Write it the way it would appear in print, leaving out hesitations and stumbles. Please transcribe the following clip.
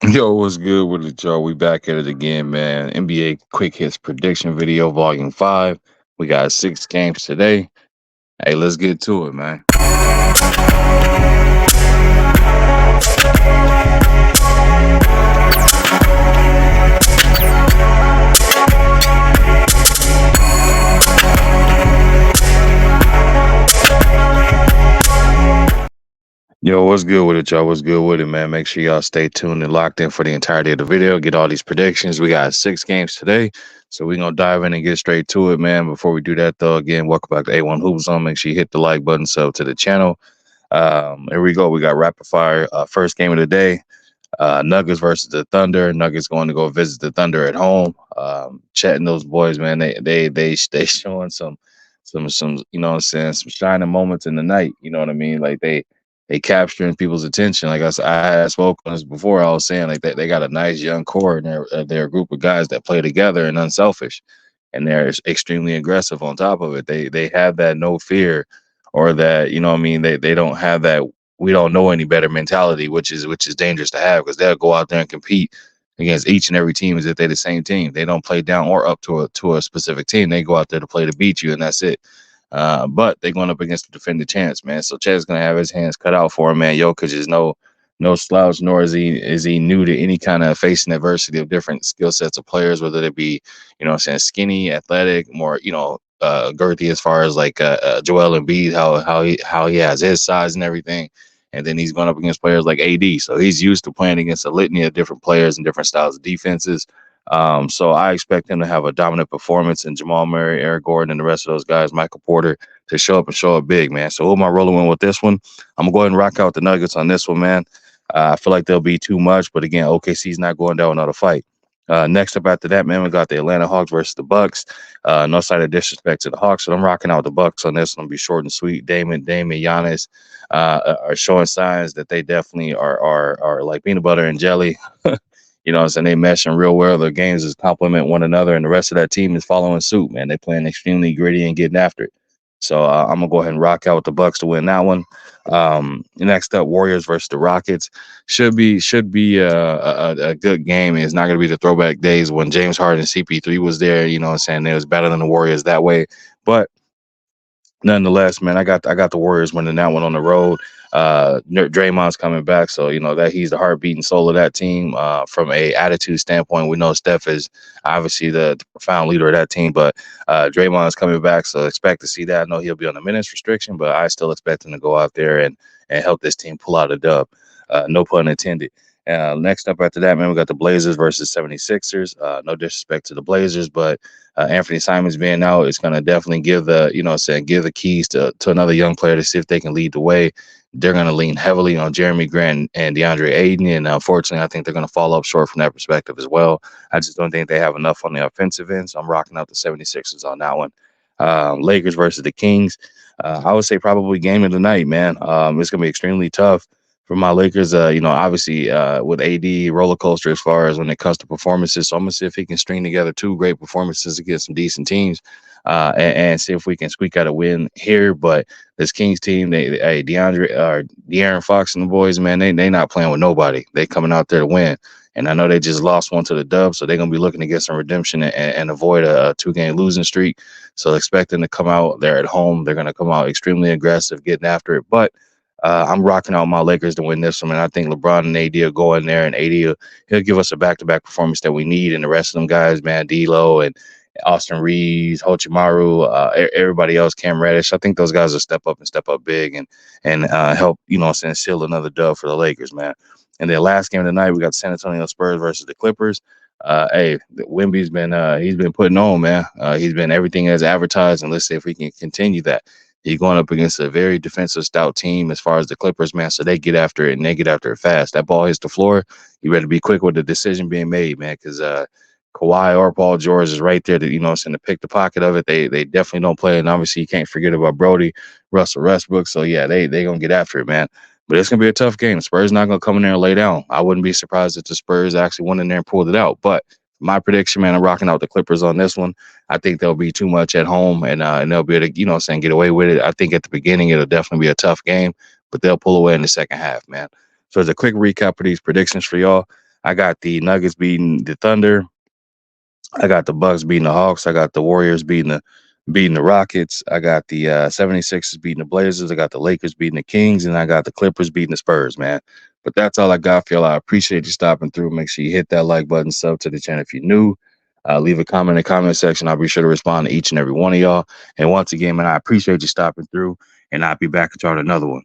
Yo, what's good with it, y'all? We back at it again, man. NBA Quick Hits Prediction Video, Volume 5. We got 6 games today. Hey, let's get to it, man. Yo, what's good with it, y'all? What's good with it, man? Make sure y'all stay tuned and locked in for the entirety of the video. Get all these predictions. We got 6 games today. So we're going to dive in and get straight to it, man. Before we do that, though, again, welcome back to A1 Hoop Zone. Make sure you hit the like button, sub to the channel. Here we go. We got rapid fire. First game of the day. Nuggets versus the Thunder. Nuggets going to go visit the Thunder at home. Chatting those boys, man. They showing some you know what I'm saying, some shining moments in the night. You know what I mean? Like they capturing people's attention. Like I had spoken on this before. I was saying like they got a nice young core and they're a group of guys that play together and unselfish, and they're extremely aggressive. On top of it, they have that no fear or that you know what I mean. They don't have that we don't know any better mentality, which is dangerous to have because they'll go out there and compete against each and every team as if they're the same team. They don't play down or up to a specific team. They go out there to play to beat you, and that's it. But they're going up against the defending champs, man. So Chet's gonna have his hands cut out for him, man. Jokic is no slouch, nor is he new to any kind of facing adversity of different skill sets of players, whether it be, you know what I'm saying, skinny, athletic, more, girthy as far as like Joel Embiid, how he has his size and everything. And then he's going up against players like AD. So he's used to playing against a litany of different players and different styles of defenses. So I expect him to have a dominant performance, and Jamal Murray, Eric Gordon, and the rest of those guys, Michael Porter, to show up and show up big, man. So who am I rolling with this one? I'm going to go ahead and rock out the Nuggets on this one, man. I feel like they'll be too much, but again, OKC's not going down without a fight. Next up after that, man, we got the Atlanta Hawks versus the Bucks. No side of disrespect to the Hawks, so I'm rocking out the Bucks on this one. Be short and sweet. Damon, Giannis are showing signs that they definitely are like peanut butter and jelly. You know what I'm saying? They meshing real well. Their games is complement one another, and the rest of that team is following suit, man. They playing extremely gritty and getting after it. So I'm gonna go ahead and rock out with the Bucks to win that one. Next up, Warriors versus the Rockets should be a good game. It's not gonna be the throwback days when James Harden and CP3 was there. You know what I'm saying? It was better than the Warriors that way, but nonetheless, man, I got the Warriors winning that one on the road. Draymond's coming back, so you know that he's the heartbeat and soul of that team. From a attitude standpoint, we know Steph is obviously the profound leader of that team, but Draymond's coming back, so expect to see that. I know he'll be on the minutes restriction, but I still expect him to go out there and help this team pull out a dub. No pun intended. Next up after that, man, we got the Blazers versus 76ers. No disrespect to the Blazers, but Anthony Simons being out is going to definitely give give the keys to another young player to see if they can lead the way. They're going to lean heavily on Jeremy Grant and DeAndre Ayton, and unfortunately, I think they're going to fall up short from that perspective as well. I just don't think they have enough on the offensive end, so I'm rocking out the 76ers on that one. Lakers versus the Kings. I would say probably game of the night, man. It's going to be extremely tough for my Lakers. Obviously with AD roller coaster as far as when it comes to performances. So I'm gonna see if he can string together 2 great performances against some decent teams, and see if we can squeak out a win here. But this Kings team, De'Aaron Fox and the boys, man, they not playing with nobody. They coming out there to win. And I know they just lost one to the Dub, so they're gonna be looking to get some redemption and avoid a 2-game losing streak. So expect them to come out. They're at home. They're gonna come out extremely aggressive, getting after it. But I'm rocking out my Lakers to win this one, and I think LeBron and AD will go in there, and AD he'll give us a back-to-back performance that we need. And the rest of them guys, man, D'Lo and Austin Reeves, Hochimaru, everybody else, Cam Reddish. I think those guys will step up and step up big and help, you know what I'm saying, seal another dub for the Lakers, man. And then last game of the night, we got San Antonio Spurs versus the Clippers. Wimby's been he's been putting on, man. He's been everything as advertised, and let's see if we can continue that. He's going up against a very defensive stout team as far as the Clippers, man. So they get after it, and they get after it fast. That ball hits the floor. You better be quick with the decision being made, man, because Kawhi or Paul George is right there to, you know, to pick the pocket of it. They definitely don't play. And obviously you can't forget about Brody, Russell Westbrook. So yeah, they gonna get after it, man. But it's gonna be a tough game. Spurs not gonna come in there and lay down. I wouldn't be surprised if the Spurs actually went in there and pulled it out. But my prediction, man, I'm rocking out the Clippers on this one. I think they'll be too much at home, and they'll be able to, you know, get away with it. I think at the beginning it'll definitely be a tough game, but they'll pull away in the second half, man. So as a quick recap of these predictions for y'all, I got the Nuggets beating the Thunder. I got the Bucks beating the Hawks. I got the Warriors beating the Rockets. I got the 76ers beating the Blazers. I got the Lakers beating the Kings, and I got the Clippers beating the Spurs, man. But that's all I got for y'all. I appreciate you stopping through. Make sure you hit that like button, sub to the channel if you're new. Leave a comment in the comment section. I'll be sure to respond to each and every one of y'all. And once again, man, I appreciate you stopping through, and I'll be back at y'all with another one.